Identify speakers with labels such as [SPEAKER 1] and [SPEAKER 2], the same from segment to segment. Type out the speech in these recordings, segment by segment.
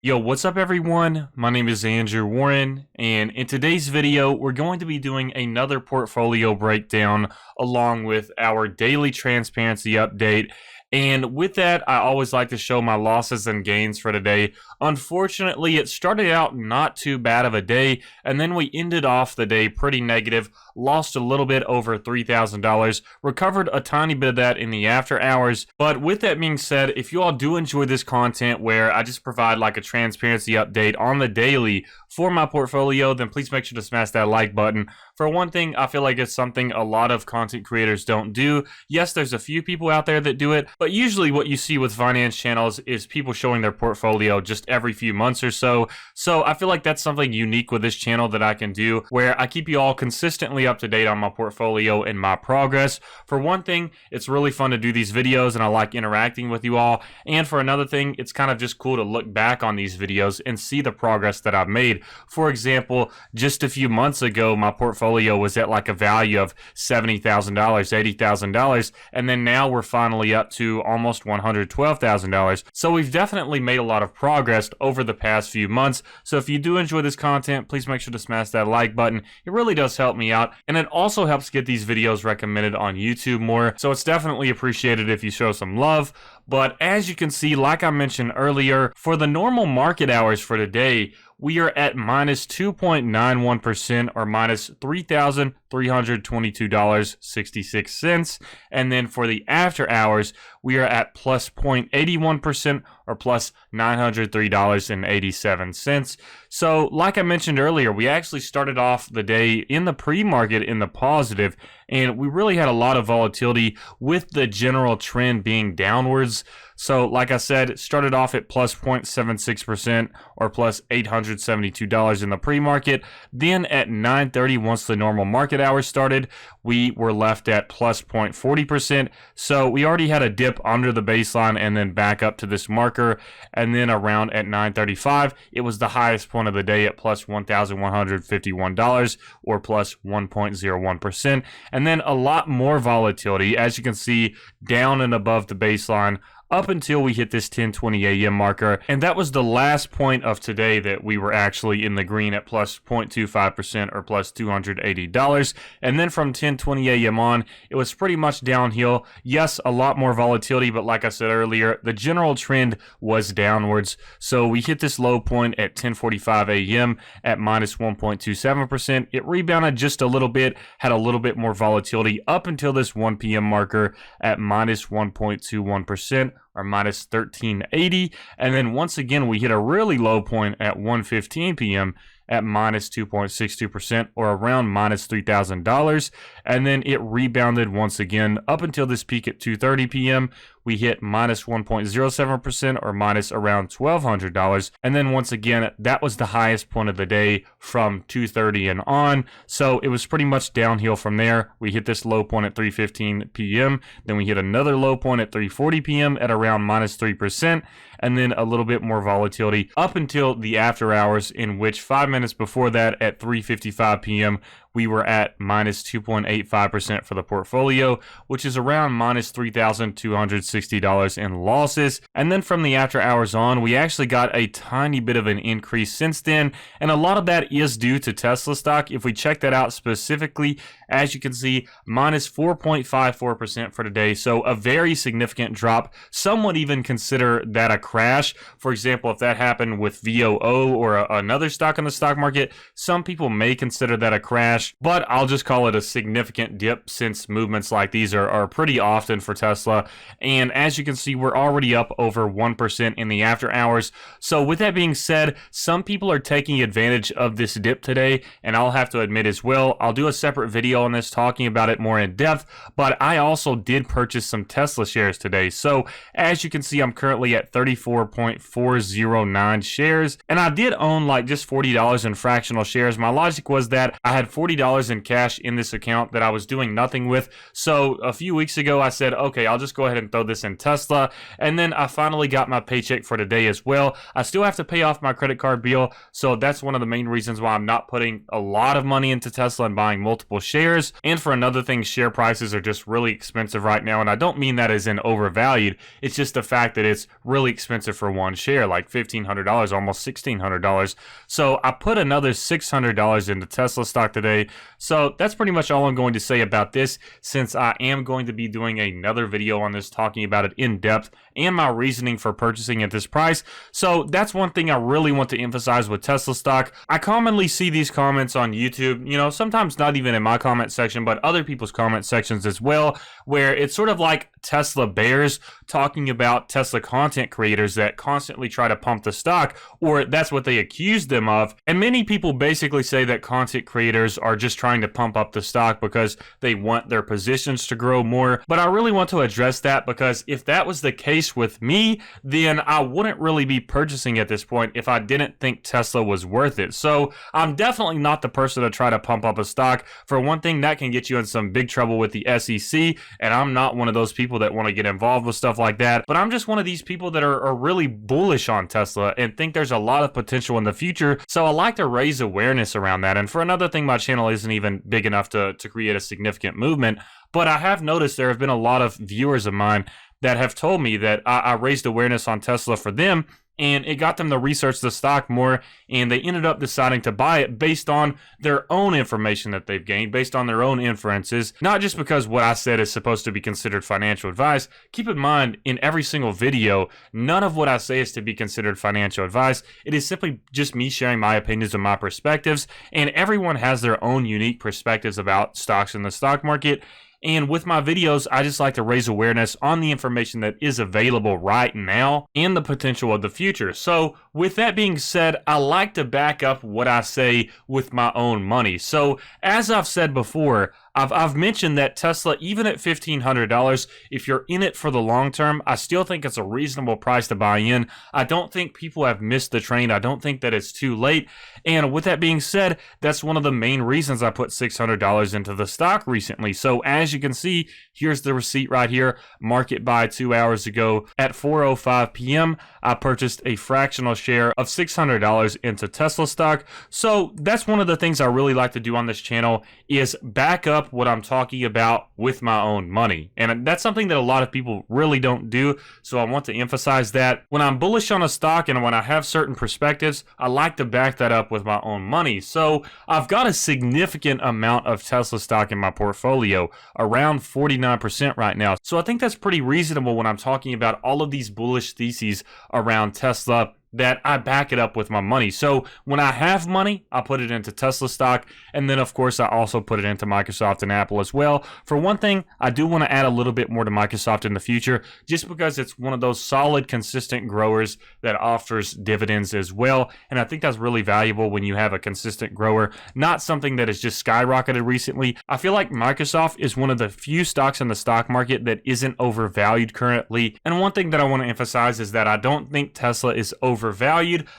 [SPEAKER 1] Yo, what's up everyone? My name is Andrew Warren, and in today's video, we're going to be doing another portfolio breakdown along with our daily transparency update. And with that, I always like to show my losses and gains for today. Unfortunately, it started out not too bad of a day, and then we ended off the day pretty negative, lost a little bit over $3,000, recovered a tiny bit of that in the after hours. But with that being said, if you all do enjoy this content where I just provide like a transparency update on the daily for my portfolio, then please make sure to smash that like button. For one thing, I feel like it's something a lot of content creators don't do. Yes, there's a few people out there that do it, but usually what you see with finance channels is people showing their portfolio just every few months or so. So I feel like that's something unique with this channel that I can do, where I keep you all consistently up to date on my portfolio and my progress. For one thing, it's really fun to do these videos and I like interacting with you all. And for another thing, it's kind of just cool to look back on these videos and see the progress that I've made. For example, just a few months ago, my portfolio was at like a value of $70,000, $80,000, and then now we're finally up to almost $112,000. So we've definitely made a lot of progress over the past few months. So if you do enjoy this content, please make sure to smash that like button. It really does help me out, and it also helps get these videos recommended on YouTube more. So it's definitely appreciated if you show some love. But as you can see, like I mentioned earlier, for the normal market hours for today, we are at minus 2.91% or minus $3,322.66. And then for the after hours, we are at plus 0.81% or plus $903.87. So like I mentioned earlier, we actually started off the day in the pre-market in the positive, and we really had a lot of volatility with the general trend being downwards. So like I said, it started off at plus 0.76% or plus $872 in the pre-market. Then at 9:30, once the normal market hours started, we were left at plus 0.40%. So we already had a dip under the baseline and then back up to this marker. And then around at 9:35, it was the highest point of the day at plus $1,151 or plus 1.01%. And then a lot more volatility, as you can see, down and above the baseline up until we hit this 10:20 a.m. marker, and that was the last point of today that we were actually in the green at plus 0.25% or plus $280. And then from 10:20 a.m. on, it was pretty much downhill. Yes, a lot more volatility, but like I said earlier, the general trend was downwards. So we hit this low point at 10:45 a.m. at minus 1.27%. It rebounded just a little bit, had a little bit more volatility up until this 1 p.m. marker at minus 1.21%. or minus 1380, and then once again we hit a really low point at 1:15 p.m. at minus 2.62% or around minus $3,000, and then it rebounded once again up until this peak at 2:30 p.m. we hit minus 1.07% or minus around $1,200, and then once again that was the highest point of the day from 2:30 and on. So it was pretty much downhill from there. We hit this low point at 3:15 p.m. then we hit another low point at 3:40 p.m. at around minus 3%, and then a little bit more volatility up until the after hours, in which 5 minutes before that at 3:55 p.m. we were at minus 2.85% for the portfolio, which is around minus $3,260 in losses. And then from the after hours on, we actually got a tiny bit of an increase since then, and a lot of that is due to Tesla stock. If we check that out specifically, as you can see, minus 4.54% for today, so a very significant drop. Some would even consider that a crash. For example, if that happened with VOO or another stock in the stock market, some people may consider that a crash, but I'll just call it a significant dip, since movements like these are pretty often for Tesla. And as you can see, we're already up over 1% in the after hours. So with that being said, some people are taking advantage of this dip today, and I'll have to admit as well, I'll do a separate video on this talking about it more in depth, but I also did purchase some Tesla shares today. So as you can see, I'm currently at 34.409 shares, and I did own like just $40 in fractional shares. My logic was that I had $40 $40 in cash in this account that I was doing nothing with. So a few weeks ago, I said, okay, I'll just go ahead and throw this in Tesla. And then I finally got my paycheck for today as well. I still have to pay off my credit card bill. So that's one of the main reasons why I'm not putting a lot of money into Tesla and buying multiple shares. And for another thing, share prices are just really expensive right now. And I don't mean that as in overvalued. It's just the fact that it's really expensive for one share, like $1,500, almost $1,600. So I put another $600 into Tesla stock today. So that's pretty much all I'm going to say about this, since I am going to be doing another video on this, talking about it in depth and my reasoning for purchasing at this price. So that's one thing I really want to emphasize with Tesla stock. I commonly see these comments on YouTube, you know, sometimes not even in my comment section, but other people's comment sections as well, where it's sort of like Tesla bears talking about Tesla content creators that constantly try to pump the stock, or that's what they accuse them of. And many people basically say that content creators are just trying to pump up the stock because they want their positions to grow more. But I really want to address that, because if that was the case with me, then I wouldn't really be purchasing at this point if I didn't think Tesla was worth it. So I'm definitely not the person to try to pump up a stock. For one thing, that can get you in some big trouble with the SEC, and I'm not one of those people that want to get involved with stuff like that. But I'm just one of these people that are really bullish on Tesla and think there's a lot of potential in the future. So I like to raise awareness around that. And for another thing, my channel isn't even big enough to create a significant movement. But I have noticed there have been a lot of viewers of mine that have told me that I raised awareness on Tesla for them, and it got them to research the stock more, and they ended up deciding to buy it based on their own information that they've gained, based on their own inferences, not just because what I said is supposed to be considered financial advice. Keep in mind, in every single video, none of what I say is to be considered financial advice. It is simply just me sharing my opinions and my perspectives, and everyone has their own unique perspectives about stocks in the stock market. And with my videos, I just like to raise awareness on the information that is available right now and the potential of the future. So with that being said, I like to back up what I say with my own money. So as I've said before, I've mentioned that Tesla, even at $1,500, if you're in it for the long term, I still think it's a reasonable price to buy in. I don't think people have missed the train. I don't think that it's too late. And with that being said, that's one of the main reasons I put $600 into the stock recently. So as you can see, here's the receipt right here. Market buy 2 hours ago at 4:05 p.m. I purchased a fractional share of $600 into Tesla stock. So that's one of the things I really like to do on this channel, is back up what I'm talking about with my own money. And that's something that a lot of people really don't do. So I want to emphasize that when I'm bullish on a stock and when I have certain perspectives, I like to back that up with my own money. So I've got a significant amount of Tesla stock in my portfolio, around 49% right now. So I think that's pretty reasonable when I'm talking about all of these bullish theses around Tesla, that I back it up with my money. So when I have money, I put it into Tesla stock, and then of course I also put it into Microsoft and Apple as well. For one thing, I do want to add a little bit more to Microsoft in the future, just because it's one of those solid, consistent growers that offers dividends as well, and I think that's really valuable when you have a consistent grower, not something that has just skyrocketed recently. I feel like Microsoft is one of the few stocks in the stock market that isn't overvalued currently, and one thing that I want to emphasize is that I don't think Tesla is overvalued.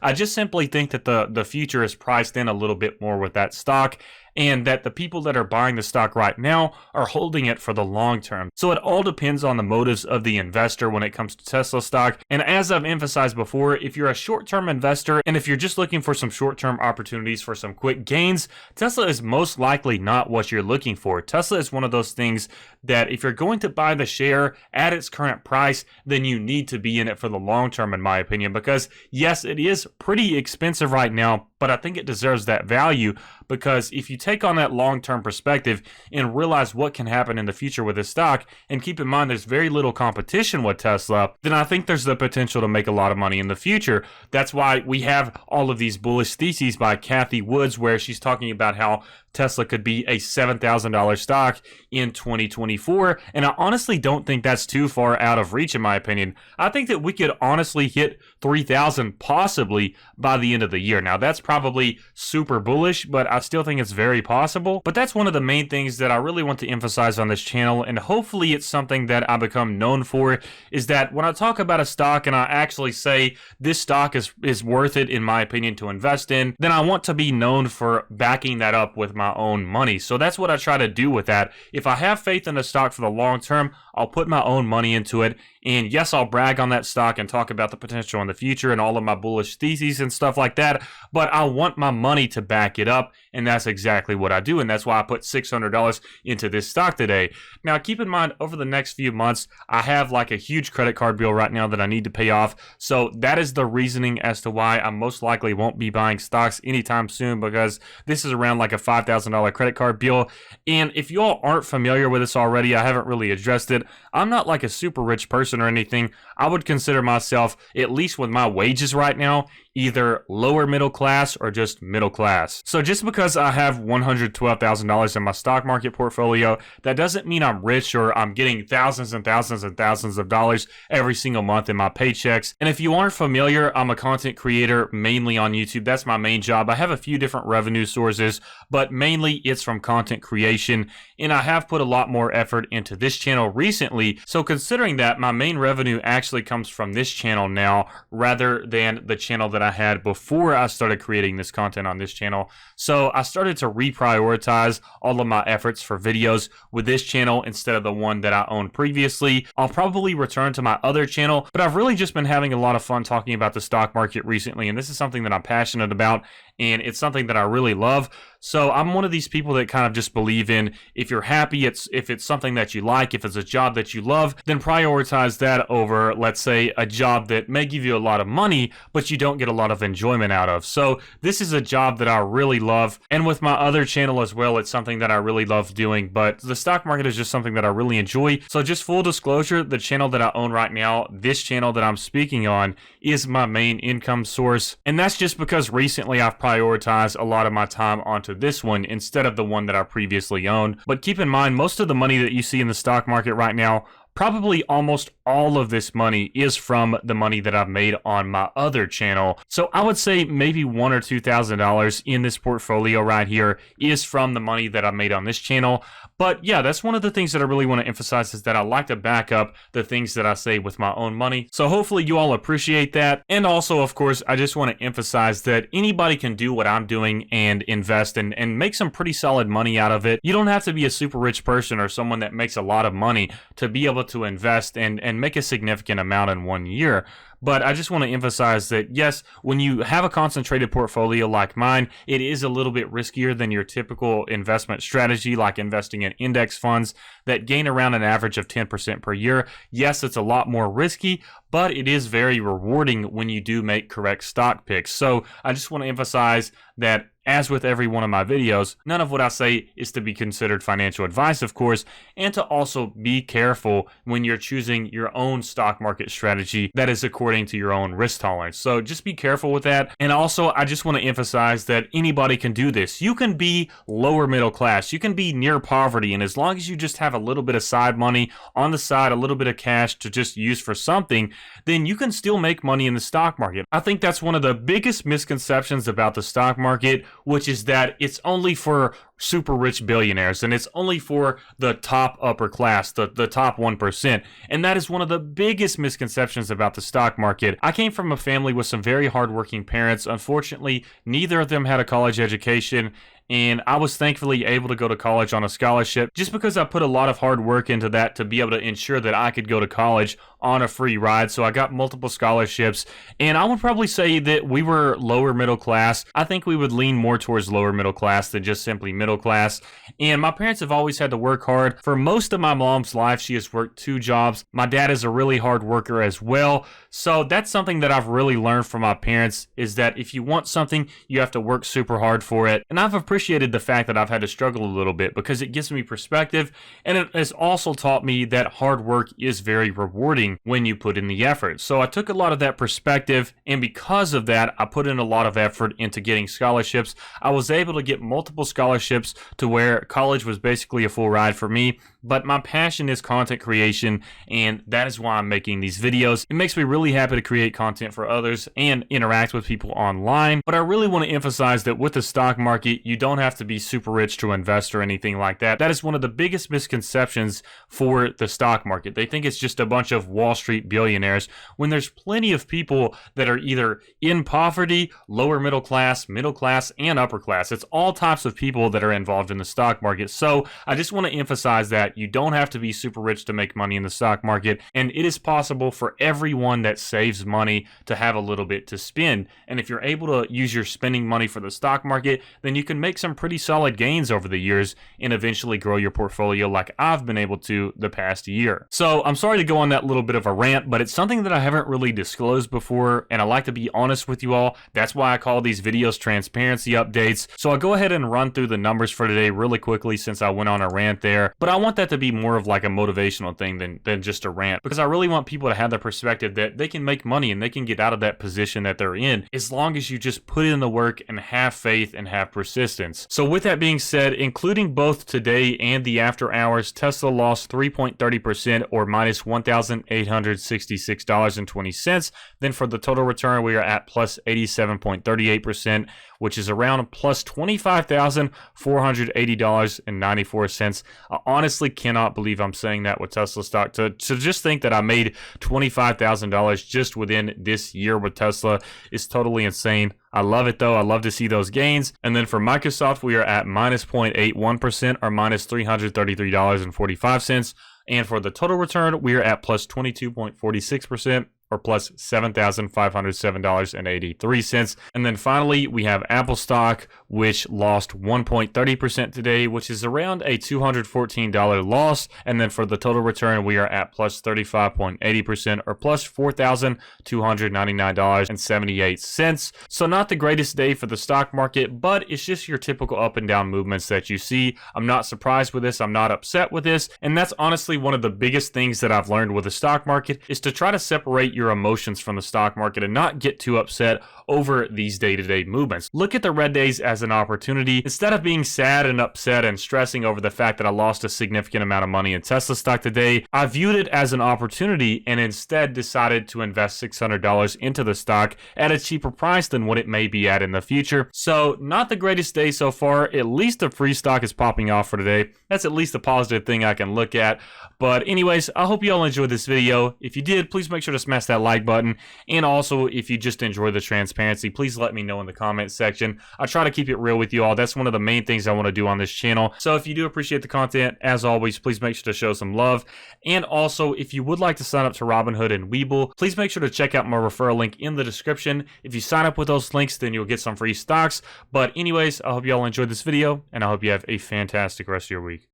[SPEAKER 1] I just simply think that the future is priced in a little bit more with that stock, and that the people that are buying the stock right now are holding it for the long term. So it all depends on the motives of the investor when it comes to Tesla stock. And as I've emphasized before, if you're a short-term investor and if you're just looking for some short-term opportunities for some quick gains, Tesla is most likely not what you're looking for. Tesla is one of those things that if you're going to buy the share at its current price, then you need to be in it for the long term, in my opinion, because yes, it is pretty expensive right now, but I think it deserves that value, because if you take on that long-term perspective and realize what can happen in the future with this stock, and keep in mind there's very little competition with Tesla, then I think there's the potential to make a lot of money in the future. That's why we have all of these bullish theses by Kathy Woods, where she's talking about how Tesla could be a $7,000 stock in 2024, and I honestly don't think that's too far out of reach, in my opinion. I think that we could honestly hit 3,000 possibly by the end of the year. Now, that's probably super bullish, but I still think it's very possible. But that's one of the main things that I really want to emphasize on this channel, and hopefully it's something that I become known for, is that when I talk about a stock and I actually say this stock is worth it in my opinion to invest in, then I want to be known for backing that up with my own money. So that's what I try to do with that. If I have faith in a stock for the long term, I'll put my own money into it. And yes, I'll brag on that stock and talk about the potential in the future and all of my bullish theses and stuff like that, but I want my money to back it up, and that's exactly what I do, and that's why I put $600 into this stock today. Now, keep in mind, over the next few months, I have like a huge credit card bill right now that I need to pay off, so that is the reasoning as to why I most likely won't be buying stocks anytime soon, because this is around like a $5,000 credit card bill. And if you all aren't familiar with this already, I haven't really addressed it. I'm not like a super rich person or anything. I would consider myself, at least with my wages right now, either lower middle class or just middle class. So just because I have $112,000 in my stock market portfolio, that doesn't mean I'm rich or I'm getting thousands and thousands and thousands of dollars every single month in my paychecks. And if you aren't familiar, I'm a content creator mainly on YouTube. That's my main job. I have a few different revenue sources, but mainly it's from content creation. And I have put a lot more effort into this channel recently. So considering that, my main revenue actually comes from this channel now rather than the channel that I had before I started creating this content on this channel. So I started to reprioritize all of my efforts for videos with this channel instead of the one that I owned previously. I'll probably return to my other channel, but I've really just been having a lot of fun talking about the stock market recently, and this is something that I'm passionate about, and it's something that I really love. So I'm one of these people that kind of just believe in, if you're happy, if it's something that you like, if it's a job that you love, then prioritize that over, let's say, a job that may give you a lot of money, but you don't get a lot of enjoyment out of. So this is a job that I really love. And with my other channel as well, it's something that I really love doing, but the stock market is just something that I really enjoy. So just full disclosure, the channel that I own right now, this channel that I'm speaking on, is my main income source. And that's just because recently I've prioritized a lot of my time onto this one instead of the one that I previously owned. But keep in mind, most of the money that you see in the stock market right now, probably almost all of this money is from the money that I've made on my other channel. So I would say maybe $1,000 or $2,000 in this portfolio right here is from the money that I made on this channel. But yeah, that's one of the things that I really want to emphasize, is that I like to back up the things that I say with my own money. So hopefully you all appreciate that. And also, of course, I just want to emphasize that anybody can do what I'm doing and invest and make some pretty solid money out of it. You don't have to be a super rich person or someone that makes a lot of money to be able to invest and make a significant amount in 1 year. But I just want to emphasize that, yes, when you have a concentrated portfolio like mine, it is a little bit riskier than your typical investment strategy, like investing in index funds that gain around an average of 10% per year. Yes, it's a lot more risky, but it is very rewarding when you do make correct stock picks. So I just want to emphasize that, as with every one of my videos, none of what I say is to be considered financial advice, of course, and to also be careful when you're choosing your own stock market strategy that is according to your own risk tolerance. So just be careful with that. And also, I just want to emphasize that anybody can do this. You can be lower middle class, you can be near poverty, and as long as you just have a little bit of side money on the side, a little bit of cash to just use for something, then you can still make money in the stock market. I think that's one of the biggest misconceptions about the stock market, which is that it's only for super rich billionaires and it's only for the top upper class, the top 1%. And that is one of the biggest misconceptions about the stock market. I came from a family with some very hardworking parents. Unfortunately, neither of them had a college education, and I was thankfully able to go to college on a scholarship just because I put a lot of hard work into that to be able to ensure that I could go to college on a free ride. So I got multiple scholarships, and I would probably say that we were lower middle class. I think we would lean more towards lower middle class than just simply middle class. And my parents have always had to work hard. For most of my mom's life, she has worked 2 jobs. My dad is a really hard worker as well. So that's something that I've really learned from my parents, is that if you want something, you have to work super hard for it. And I've appreciated the fact that I've had to struggle a little bit because it gives me perspective, and it has also taught me that hard work is very rewarding when you put in the effort. So I took a lot of that perspective, and because of that, I put in a lot of effort into getting scholarships. I was able to get multiple scholarships to where college was basically a full ride for me. but my passion is content creation, and that is why I'm making these videos. It makes me really happy to create content for others and interact with people online, but I really want to emphasize that with the stock market, you don't have to be super rich to invest or anything like that. That is one of the biggest misconceptions for the stock market. They think it's just a bunch of Wall Street billionaires, when there's plenty of people that are either in poverty, lower middle class, and upper class. It's all types of people that are involved in the stock market. So I just want to emphasize that you don't have to be super rich to make money in the stock market, and it is possible for everyone that saves money to have a little bit to spend. And if you're able to use your spending money for the stock market, then you can make some pretty solid gains over the years and eventually grow your portfolio like I've been able to the past year. So I'm sorry to go on that little bit of a rant, but it's something that I haven't really disclosed before, and I like to be honest with you all. That's why I call these videos transparency updates. So I'll go ahead and run through the numbers for today really quickly since I went on a rant there, but I want that to be more of like a motivational thing than just a rant, because I really want people to have the perspective that they can make money and they can get out of that position that they're in as long as you just put in the work and have faith and have persistence. So with that being said, including both today and the after hours, Tesla lost 3.30% or minus $1,866.20. Then for the total return, we are at plus 87.38%, which is around plus $25,480.94. I honestly cannot believe I'm saying that with Tesla stock. To just think that I made $25,000 just within this year with Tesla is totally insane. I love it though. I love to see those gains. And then for Microsoft, we are at minus 0.81% or minus $333.45. And for the total return, we are at plus 22.46%. or plus $7,507.83. And then finally, we have Apple stock, which lost 1.30% today, which is around a $214 loss. And then for the total return, we are at plus 35.80% or plus $4,299.78. So not the greatest day for the stock market, but it's just your typical up and down movements that you see. I'm not surprised with this. I'm not upset with this. And that's honestly one of the biggest things that I've learned with the stock market is to try to separate your emotions from the stock market and not get too upset over these day-to-day movements. Look at the red days as an opportunity. Instead of being sad and upset and stressing over the fact that I lost a significant amount of money in Tesla stock today, I viewed it as an opportunity and instead decided to invest $600 into the stock at a cheaper price than what it may be at in the future. So not the greatest day so far. At least the free stock is popping off for today. That's at least a positive thing I can look at. But anyways, I hope you all enjoyed this video. If you did, please make sure to smash that like button. And also, if you just enjoy the transparency, please let me know in the comment section. I try to keep it real with you all. That's one of the main things I want to do on this channel. So if you do appreciate the content, as always, please make sure to show some love. And also, if you would like to sign up to Robinhood and Webull, please make sure to check out my referral link in the description. If you sign up with those links, then you'll get some free stocks. But anyways, I hope you all enjoyed this video, and I hope you have a fantastic rest of your week.